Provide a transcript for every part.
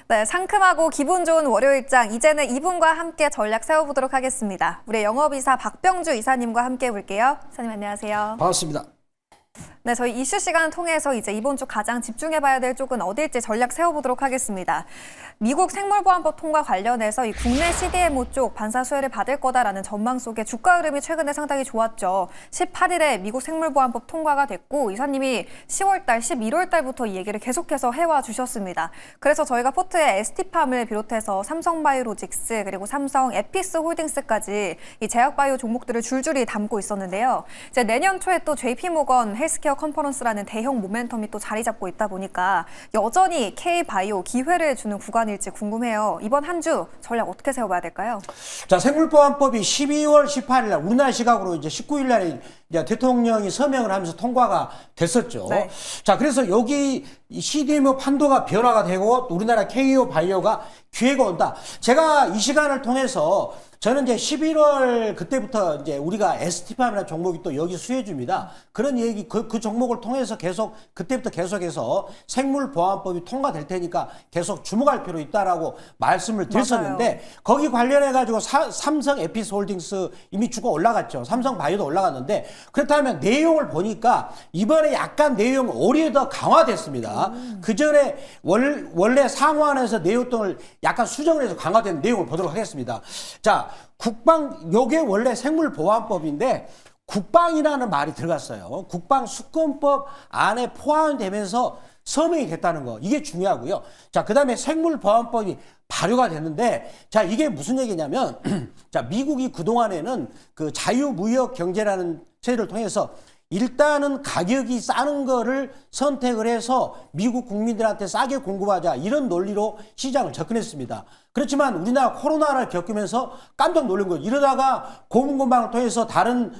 네, 상큼하고 기분 좋은 월요일장, 이제는 이분과 함께 전략 세워보도록 하겠습니다. 우리 영업이사 박병주 이사님과 함께 해볼게요. 이사님 안녕하세요. 반갑습니다. 네, 저희 이슈 시간을 통해서 이제 이번 주 가장 집중해봐야 될 쪽은 어딜지 전략 세워보도록 하겠습니다. 미국 생물보안법 통과 관련해서 이 국내 CDMO 쪽 반사 수혜를 받을 거다라는 전망 속에 주가 흐름이 최근에 상당히 좋았죠. 18일에 미국 생물보안법 통과가 됐고 이사님이 10월 달, 11월 달부터 이 얘기를 계속해서 해와 주셨습니다. 그래서 저희가 포트에 ST팜을 비롯해서 삼성바이오로직스 그리고 삼성 에피스 홀딩스까지 이 제약바이오 종목들을 줄줄이 담고 있었는데요. 이제 내년 초에 또 JP모건 헬스케어 컨퍼런스라는 대형 모멘텀이 또 자리 잡고 있다 보니까 여전히 K바이오 기회를 주는 구간일지 궁금해요. 이번 한 주 전략 어떻게 세워봐야 될까요? 자, 생물보안법이 12월 18일 날 우리나라 시각으로 이제 19일 날에 이제 대통령이 서명을 하면서 통과가 됐었죠. 네. 자, 그래서 여기 CDMO 판도가 변화가 되고 우리나라 KO 바이오가 기회가 온다. 제가 이 시간을 통해서 저는 이제 11월 그때부터 이제 우리가 ST팜이라는 종목이 또 여기 수혜줍니다. 그런 얘기, 그 종목을 통해서 그때부터 계속해서 생물보안법이 통과될 테니까 계속 주목할 필요 있다라고 말씀을 드렸었는데 맞아요. 거기 관련해가지고 삼성 에피스 홀딩스 이미 주가 올라갔죠. 삼성 바이오도 올라갔는데 그렇다면 내용을 보니까 이번에 약간 내용 오히려 더 강화됐습니다. 그 전에 원래 상호안에서 내용을 약간 수정을 해서 강화된 내용을 보도록 하겠습니다. 자, 요게 원래 생물보안법인데 국방이라는 말이 들어갔어요. 국방수권법 안에 포함되면서 서명이 됐다는 거. 이게 중요하고요. 자, 그 다음에 생물보안법이 발효가 됐는데, 자, 이게 무슨 얘기냐면, 자, 미국이 그동안에는 그 자유무역 경제라는 체제를 통해서 일단은 가격이 싸는 거를 선택을 해서 미국 국민들한테 싸게 공급하자 이런 논리로 시장을 접근했습니다. 그렇지만 우리나라 코로나를 겪으면서 깜짝 놀란 거예요. 이러다가 고문고방을 통해서 다른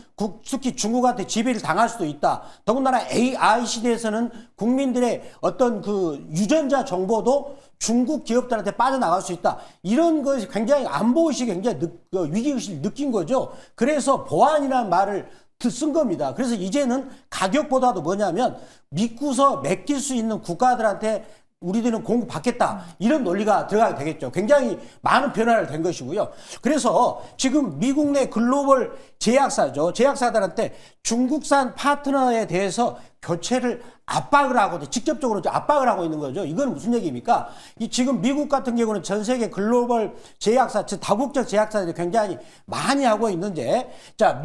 특히 중국한테 지배를 당할 수도 있다. 더군다나 AI 시대에서는 국민들의 어떤 그 유전자 정보도 중국 기업들한테 빠져나갈 수 있다. 이런 것이 굉장히 안보의식이 굉장히 위기의식을 느낀 거죠. 그래서 보안이라는 말을 쓴 겁니다. 그래서 이제는 가격보다도 뭐냐면 믿고서 맡길 수 있는 국가들한테 우리들은 공급받겠다. 이런 논리가 들어가게 되겠죠. 굉장히 많은 변화를 된 것이고요. 그래서 지금 미국 내 글로벌 제약사죠. 제약사들한테 중국산 파트너에 대해서 교체를 압박을 하고 직접적으로 압박을 하고 있는 거죠. 이건 무슨 얘기입니까? 지금 미국 같은 경우는 전 세계 글로벌 제약사, 즉 다국적 제약사들이 굉장히 많이 하고 있는데, 자,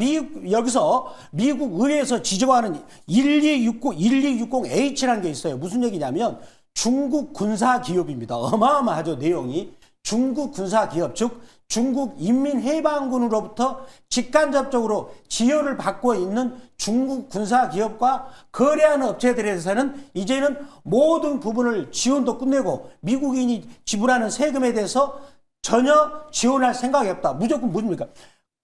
여기서 미국 의회에서 지정하는 1260H라는 게 있어요. 무슨 얘기냐면 중국 군사 기업입니다. 어마어마하죠, 내용이. 중국 군사 기업, 즉 중국 인민해방군으로부터 직간접적으로 지원을 받고 있는 중국 군사 기업과 거래하는 업체들에 대해서는 이제는 모든 부분을 지원도 끝내고 미국인이 지불하는 세금에 대해서 전혀 지원할 생각이 없다. 무조건 뭡니까?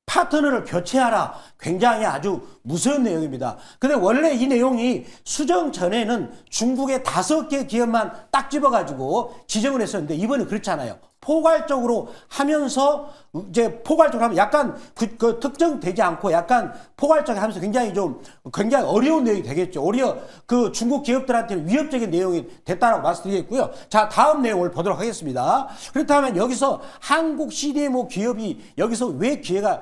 파트너를 교체하라. 굉장히 아주 무서운 내용입니다. 근데 원래 이 내용이 수정 전에는 중국의 5개 기업만 딱 집어가지고 지정을 했었는데 이번에 그렇지 않아요. 포괄적으로 하면서 이제 포괄적으로 하면 약간 그 특정되지 않고 약간 포괄적으로 하면서 굉장히 어려운 내용이 되겠죠. 오히려 그 중국 기업들한테는 위협적인 내용이 됐다라고 말씀드리겠고요. 자, 다음 내용을 보도록 하겠습니다. 그렇다면 여기서 한국 CDMO 기업이 여기서 왜 기회가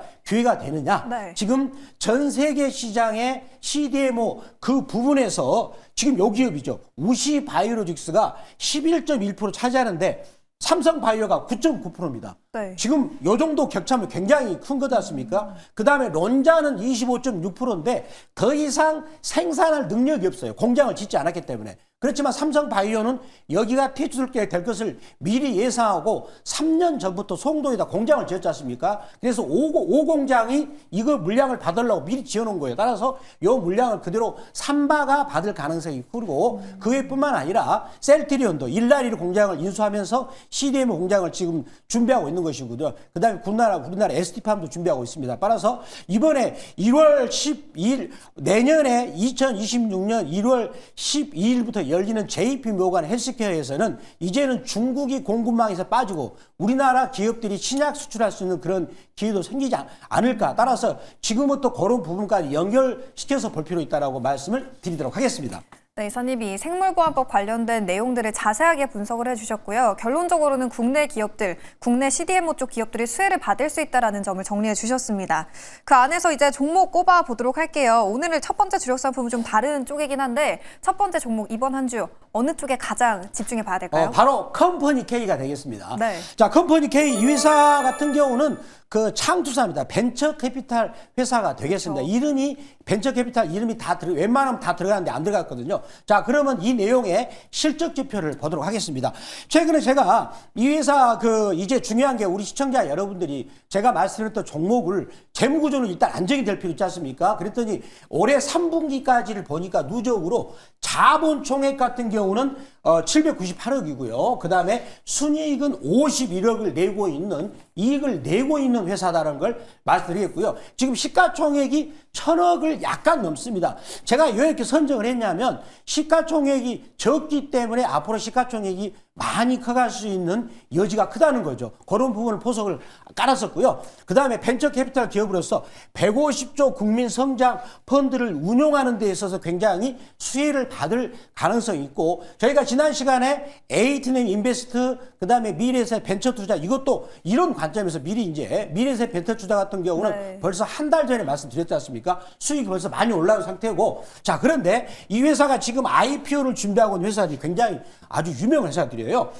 되느냐? 네. 지금 전 세계 시장의 CDMO 그 부분에서 지금 요 기업이죠. 우시 바이오로직스가 11.1% 차지하는데 삼성바이오가 9.9%입니다. 네. 지금 요 정도 격차면 굉장히 큰 거지 않습니까? 그 다음에 론자는 25.6%인데 더 이상 생산할 능력이 없어요. 공장을 짓지 않았기 때문에. 그렇지만 삼성바이오는 여기가 퇴출될 것을 미리 예상하고 3년 전부터 송도에다 공장을 지었지 않습니까? 그래서 5공장이 이거 물량을 받으려고 미리 지어놓은 거예요. 따라서 이 물량을 그대로 삼바가 받을 가능성이 크고 그 외뿐만 아니라 셀트리온도 일라리로 공장을 인수하면서 CDMO 공장을 지금 준비하고 있는 것이고요. 그 다음에 우리나라 ST팜도 준비하고 있습니다. 따라서 이번에 1월 12일 내년에 2026년 1월 12일부터 열리는 JP모건 헬스케어에서는 이제는 중국이 공급망에서 빠지고 우리나라 기업들이 신약 수출할 수 있는 그런 기회도 생기지 않을까. 따라서 지금부터 그런 부분까지 연결시켜서 볼 필요 있다라고 말씀을 드리도록 하겠습니다. 네, 이사님이 생물보안법 관련된 내용들을 자세하게 분석을 해주셨고요. 결론적으로는 국내 기업들, 국내 CDMO 쪽 기업들이 수혜를 받을 수 있다는 점을 정리해 주셨습니다. 그 안에서 이제 종목 꼽아 보도록 할게요. 오늘의 첫 번째 주력 상품은 좀 다른 쪽이긴 한데 첫 번째 종목 이번 한 주 어느 쪽에 가장 집중해 봐야 될까요? 바로 컴퍼니 K가 되겠습니다. 네. 자, 컴퍼니 K 이 회사 같은 경우는 그 창투사입니다. 벤처 캐피탈 회사가 되겠습니다. 그렇죠. 이름이 벤처 캐피탈 이름이 웬만하면 다 들어가는데 안 들어갔거든요. 자, 그러면 이 내용의 실적 지표를 보도록 하겠습니다. 최근에 제가 이 회사 이제 중요한 게 우리 시청자 여러분들이 제가 말씀드렸던 종목을 재무구조는 일단 안정이 될 필요 있지 않습니까? 그랬더니 올해 3분기까지를 보니까 누적으로 자본 총액 같은 경우는 798억이고요. 그 다음에 순이익은 51억을 내고 있는 이익을 내고 있는 회사다라는 걸 말씀드리겠고요. 지금 시가총액이 1000억을 약간 넘습니다. 제가 왜 이렇게 선정을 했냐면 시가총액이 적기 때문에 앞으로 시가총액이 많이 커갈 수 있는 여지가 크다는 거죠. 그런 부분을 포석을 깔았었고요. 그 다음에 벤처 캐피탈 기업으로서 150조 국민 성장 펀드를 운용하는 데 있어서 굉장히 수혜를 받을 가능성이 있고 저희가 지난 시간에 에이티넘 인베스트 그 다음에 미래에셋 벤처 투자 이것도 이런 관점에서 미래에셋 벤처 투자 같은 경우는 네. 벌써 한 달 전에 말씀드렸지 않습니까? 수익이 벌써 많이 올라온 상태고 자 그런데 이 회사가 지금 IPO를 준비하고 있는 회사들이 굉장히 아주 유명한 회사들이에요.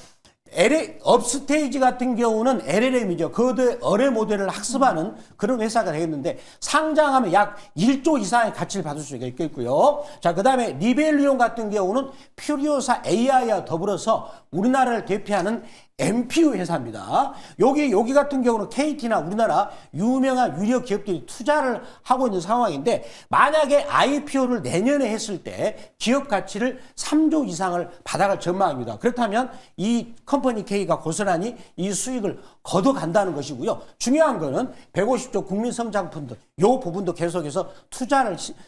업스테이지 같은 경우는 LLM이죠. 거대 어뢰 모델을 학습하는 그런 회사가 되겠는데 상장하면 약 1조 이상의 가치를 받을 수가 있겠고요. 자, 그 다음에 리벨리온 같은 경우는 퓨리오사 AI와 더불어서 우리나라를 대표하는 MPU 회사입니다. 여기 같은 경우는 KT나 우리나라 유명한 유력 기업들이 투자를 하고 있는 상황인데 만약에 IPO를 내년에 했을 때 기업 가치를 3조 이상을 받아갈 전망입니다. 그렇다면 이 컴퍼니 K가 고스란히 이 수익을 걷어간다는 것이고요. 중요한 거는 150조 국민성장펀드 요 부분도 계속해서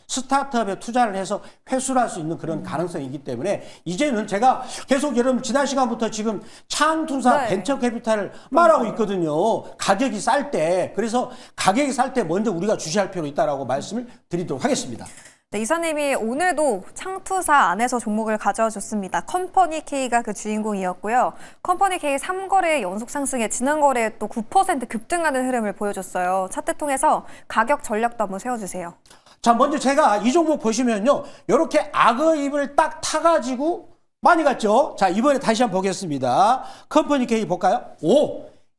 스타트업에 투자를 해서 회수할 수 있는 그런 가능성이 있기 때문에 이제는 제가 계속 여러분 지난 시간부터 지금 창투사 네. 벤처 캐피탈을 말하고 있거든요. 가격이 쌀 때. 그래서 가격이 쌀 때 먼저 우리가 주시할 필요가 있다라고 말씀을 드리도록 하겠습니다. 네, 이사님이 오늘도 창투사 안에서 종목을 가져와 줬습니다. 컴퍼니 K가 그 주인공이었고요. 컴퍼니 K 3거래 연속 상승에 지난 거래에 또 9% 급등하는 흐름을 보여줬어요. 차트 통해서 가격 전략도 한번 세워주세요. 자, 먼저 제가 이 종목 보시면요. 이렇게 악어 입을 딱 타가지고 많이 갔죠? 자, 이번에 다시 한번 보겠습니다. 컴퍼니 K 볼까요?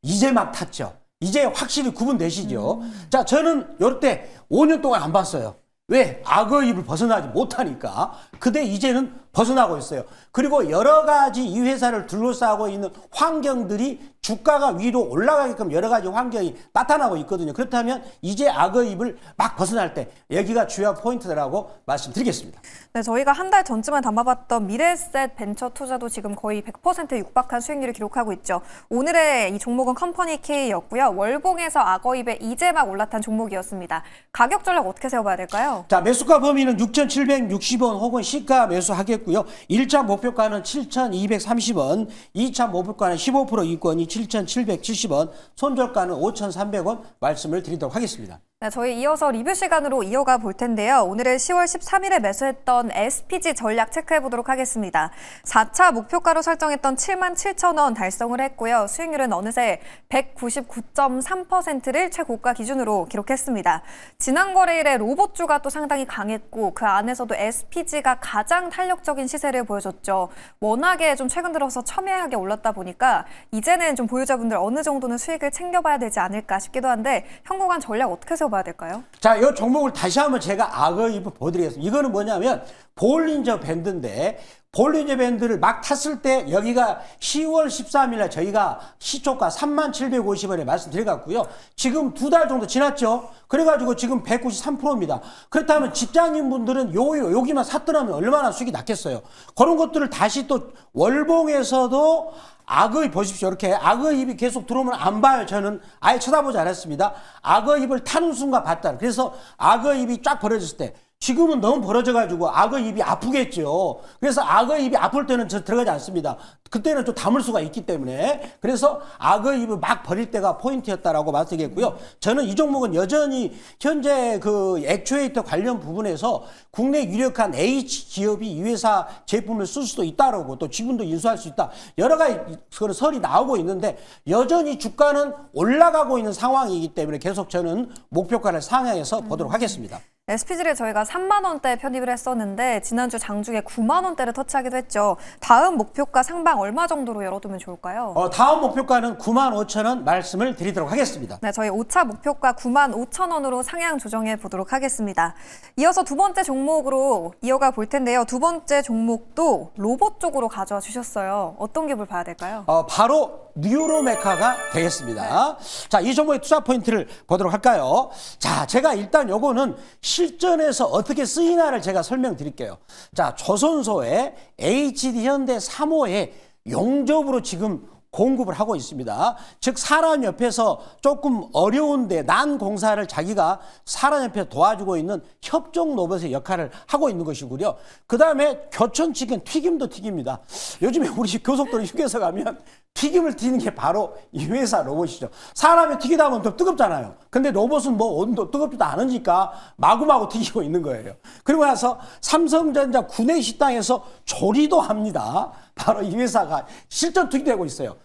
이제 막 탔죠? 이제 확실히 구분되시죠? 자, 저는 이때 5년 동안 안 봤어요. 왜? 악어 입을 벗어나지 못하니까. 근데 이제는 벗어나고 있어요. 그리고 여러 가지 이 회사를 둘러싸고 있는 환경들이 주가가 위로 올라가게끔 여러 가지 환경이 나타나고 있거든요. 그렇다면 이제 악어 입을 막 벗어날 때 여기가 주요 포인트라고 말씀드리겠습니다. 네, 저희가 한 달 전쯤에 담아봤던 미래에셋 벤처 투자도 지금 거의 100% 육박한 수익률을 기록하고 있죠. 오늘의 이 종목은 컴퍼니 K였고요. 월봉에서 악어입에 이제 막 올라탄 종목이었습니다. 가격 전략 어떻게 세워봐야 될까요? 자, 매수가 범위는 6,760원 혹은 시가 매수하겠고요. 1차 목표가는 7,230원, 2차 목표가는 15% 이권이 7,770원, 손절가는 5,300원 말씀을 드리도록 하겠습니다. 네, 저희 이어서 리뷰 시간으로 이어가 볼 텐데요. 오늘은 10월 13일에 매수했던 SPG 전략 체크해 보도록 하겠습니다. 4차 목표가로 설정했던 77,000원 달성을 했고요. 수익률은 어느새 199.3%를 최고가 기준으로 기록했습니다. 지난 거래일에 로봇주가 또 상당히 강했고 그 안에서도 SPG가 가장 탄력적인 시세를 보여줬죠. 워낙에 좀 최근 들어서 첨예하게 올랐다 보니까 이제는 좀 보유자분들 어느 정도는 수익을 챙겨봐야 되지 않을까 싶기도 한데 현구간 전략 어떻게 세워봐야 될까요? 자, 이 종목을 다시 한번 제가 악어 입을 보여드리겠습니다. 이거는 뭐냐면 볼린저 밴드인데 볼린저 밴드를 막 탔을 때 여기가 10월 13일에 저희가 시초가 3750원에 말씀드려갖고요. 지금 2달 정도 지났죠. 그래가지고 지금 193%입니다. 그렇다면 직장인분들은 여기만 샀더라면 얼마나 수익이 났겠어요. 그런 것들을 다시 또 월봉에서도 악어입 보십시오. 이렇게 악어입이 계속 들어오면 안 봐요. 저는 아예 쳐다보지 않았습니다. 악어입을 타는 순간 봤다. 그래서 악어입이 쫙 벌어졌을 때 지금은 너무 벌어져가지고 악어 입이 아프겠죠. 그래서 악어 입이 아플 때는 저 들어가지 않습니다. 그때는 좀 담을 수가 있기 때문에. 그래서 악어 입을 막 버릴 때가 포인트였다라고 말씀드리겠고요. 저는 이 종목은 여전히 현재 그 액추에이터 관련 부분에서 국내 유력한 H 기업이 이 회사 제품을 쓸 수도 있다라고, 또 지분도 인수할 수 있다, 여러 가지 그런 설이 나오고 있는데 여전히 주가는 올라가고 있는 상황이기 때문에 계속 저는 목표가를 상향해서 보도록 하겠습니다. SPG를 저희가 3만 원대에 편입을 했었는데 지난주 장중에 9만 원대를 터치하기도 했죠. 다음 목표가 상방 얼마 정도로 열어두면 좋을까요? 다음 목표가는 95,000원 말씀을 드리도록 하겠습니다. 네, 저희 5차 목표가 95,000원으로 상향 조정해 보도록 하겠습니다. 이어서 두 번째 종목으로 이어가 볼 텐데요. 두 번째 종목도 로봇 쪽으로 가져와 주셨어요. 어떤 기업을 봐야 될까요? 바로 뉴로메카가 되겠습니다. 자, 이 종목의 투자 포인트를 보도록 할까요? 자, 제가 일단 요거는 실전에서 어떻게 쓰이나를 제가 설명드릴게요. 자, 조선소에 HD 현대 3호에 용접으로 지금 공급을 하고 있습니다. 즉 사람 옆에서 조금 어려운데 난 공사를 자기가 사람 옆에 도와주고 있는 협종 로봇의 역할을 하고 있는 것이고요. 그 다음에 교촌 측은 튀김도 튀깁니다. 요즘에 우리 고속도로 휴게소 가면 튀김을 튀는 게 바로 이 회사 로봇이죠. 사람이 튀기다 보면 좀 뜨겁잖아요. 근데 로봇은 뭐 온도 뜨겁지도 않으니까 마구마구 튀기고 있는 거예요. 그리고 나서 삼성전자 구내식당에서 조리도 합니다. 바로 이 회사가 실전 투입되고 있어요.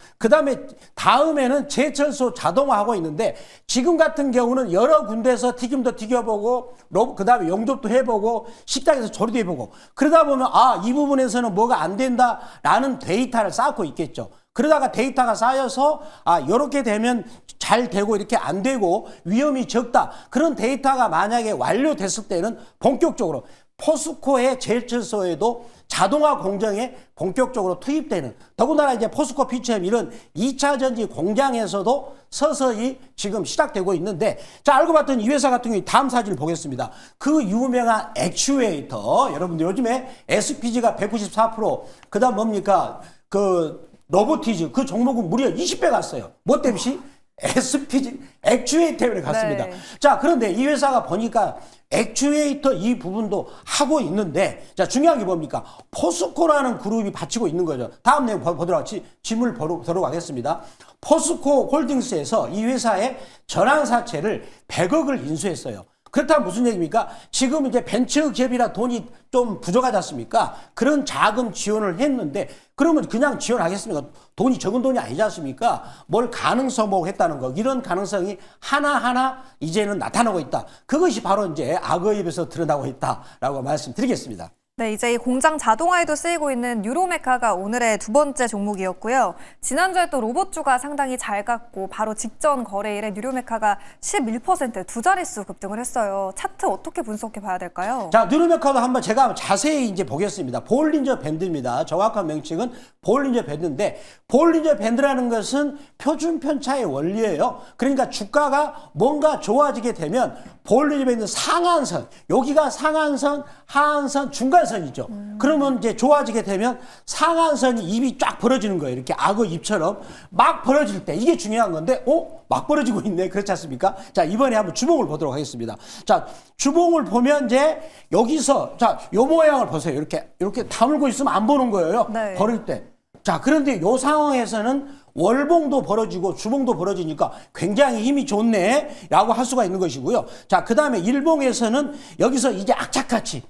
다음에는 제철소 자동화하고 있는데 지금 같은 경우는 여러 군데에서 튀김도 튀겨보고 그 다음에 용접도 해보고 식당에서 조리도 해보고 그러다 보면 이 부분에서는 뭐가 안 된다라는 데이터를 쌓고 있겠죠. 그러다가 데이터가 쌓여서 이렇게 되면 잘 되고 이렇게 안 되고 위험이 적다. 그런 데이터가 만약에 완료됐을 때는 본격적으로 포스코의 제철소에도 자동화 공정에 본격적으로 투입되는, 더군다나 이제 포스코 피처엠 이런 2차 전지 공장에서도 서서히 지금 시작되고 있는데, 자, 알고 봤더니 이 회사 같은 경우에 다음 사진을 보겠습니다. 그 유명한 액추에이터, 여러분들 요즘에 SPG가 194%, 그 다음 뭡니까? 그 로보티즈, 그 종목은 무려 20배 갔어요. 뭐 때문에? SPG, 액추에이터 때문에 갔습니다. 네. 자, 그런데 이 회사가 보니까 액추에이터 이 부분도 하고 있는데, 자, 중요한 게 뭡니까? 포스코라는 그룹이 받치고 있는 거죠. 다음 내용 보도록 질문을 보도록 하겠습니다. 포스코 홀딩스에서 이 회사의 전환사채를 100억을 인수했어요. 그렇다면 무슨 얘기입니까? 지금 이제 벤처 기업이라 돈이 좀 부족하지 않습니까? 그런 자금 지원을 했는데, 그러면 그냥 지원하겠습니까? 돈이 적은 돈이 아니지 않습니까? 뭘 가능성 보고 했다는 거, 이런 가능성이 하나하나 이제는 나타나고 있다. 그것이 바로 이제 악어 입에서 드러나고 있다라고 말씀드리겠습니다. 네, 이제 이 공장 자동화에도 쓰이고 있는 뉴로메카가 오늘의 두 번째 종목이었고요. 지난주에 또 로봇주가 상당히 잘 갔고 바로 직전 거래일에 뉴로메카가 11% 두 자릿수 급등을 했어요. 차트 어떻게 분석해 봐야 될까요? 자, 뉴로메카도 한번 제가 자세히 이제 보겠습니다. 볼린저 밴드입니다. 정확한 명칭은 볼린저 밴드인데, 볼린저 밴드라는 것은 표준 편차의 원리예요. 그러니까 주가가 뭔가 좋아지게 되면 볼린저 밴드 상한선, 여기가 상한선, 하한선, 중간선이죠. 그러면 이제 좋아지게 되면 상한선이 입이 쫙 벌어지는 거예요. 이렇게 악어 입처럼 막 벌어질 때, 이게 중요한 건데, 막 벌어지고 있네. 그렇지 않습니까? 자, 이번에 한번 주봉을 보도록 하겠습니다. 자, 주봉을 보면 이제 여기서, 자, 요 모양을 보세요. 이렇게 다물고 있으면 안 보는 거예요. 네. 벌을 때. 자, 그런데 요 상황에서는 월봉도 벌어지고 주봉도 벌어지니까 굉장히 힘이 좋네 라고 할 수가 있는 것이고요. 자, 그 다음에 일봉에서는 여기서 이제 악착같이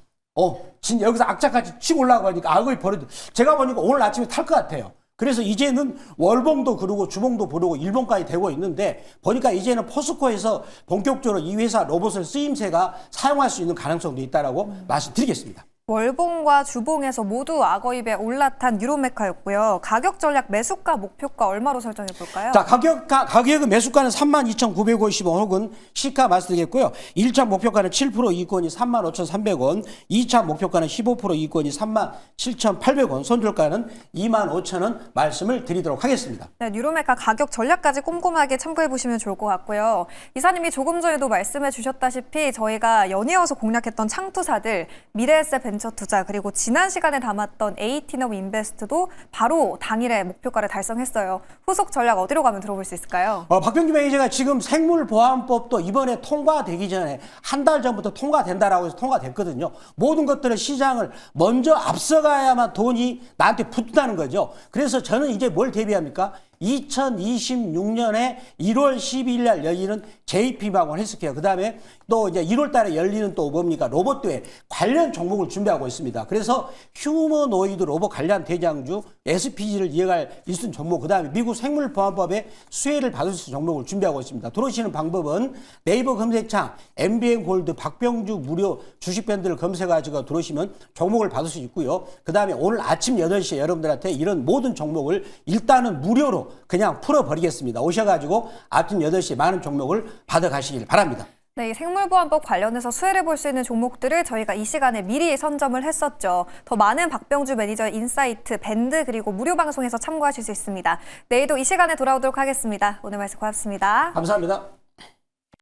진짜 여기서 악착같이 치고 올라가니까 악어이 벌어지, 제가 보니까 오늘 아침에 탈 것 같아요. 그래서 이제는 월봉도 그러고 주봉도 부르고 일봉까지 되고 있는데, 보니까 이제는 포스코에서 본격적으로 이 회사 로봇을 쓰임새가 사용할 수 있는 가능성도 있다라고 말씀드리겠습니다. 월봉과 주봉에서 모두 악어입에 올라탄 뉴로메카였고요. 가격 전략 매수가 목표가 얼마로 설정해 볼까요? 자, 가격은 매수가는 32,950원 혹은 시가 말씀드리겠고요. 1차 목표가는 7% 이익권이 35,300원, 2차 목표가는 15% 이익권이 37,800원, 손절가는 25,000원 말씀을 드리도록 하겠습니다. 네, 뉴로메카 가격 전략까지 꼼꼼하게 참고해 보시면 좋을 것 같고요. 이사님이 조금 전에도 말씀해 주셨다시피 저희가 연이어서 공략했던 창투사들, 미래에셋 벤처투자 그리고 지난 시간에 담았던 에이티넘 인베스트도 바로 당일에 목표가를 달성했어요. 후속 전략 어디로 가면 들어볼 수 있을까요? 박병주 매니저가 지금 생물보안법도 이번에 통과되기 전에 한 달 전부터 통과된다라고 해서 통과됐거든요. 모든 것들의 시장을 먼저 앞서가야만 돈이 나한테 붙는다는 거죠. 그래서 저는 이제 뭘 대비합니까? 2026년에 1월 12일 날 열리는 JP모건 헬스케어, 그 다음에 또 이제 1월 달에 열리는 또 뭡니까? 로봇대회 관련 종목을 준비하고 있습니다. 그래서 휴머노이드 로봇 관련 대장주, SPG를 이어갈 1순 종목, 그 다음에 미국 생물보안법의 수혜를 받을 수 있는 종목을 준비하고 있습니다. 들어오시는 방법은 네이버 검색창 MBN 골드 박병주 무료 주식 밴드를 검색하시고 들어오시면 종목을 받을 수 있고요. 그 다음에 오늘 아침 8시에 여러분들한테 이런 모든 종목을 일단은 무료로 그냥 풀어버리겠습니다. 오셔가지고 아침 8시에 많은 종목을 받아가시길 바랍니다. 네, 이 생물보안법 관련해서 수혜를 볼 수 있는 종목들을 저희가 이 시간에 미리 선점을 했었죠. 더 많은 박병주 매니저의 인사이트, 밴드 그리고 무료 방송에서 참고하실 수 있습니다. 내일도 이 시간에 돌아오도록 하겠습니다. 오늘 말씀 고맙습니다. 감사합니다.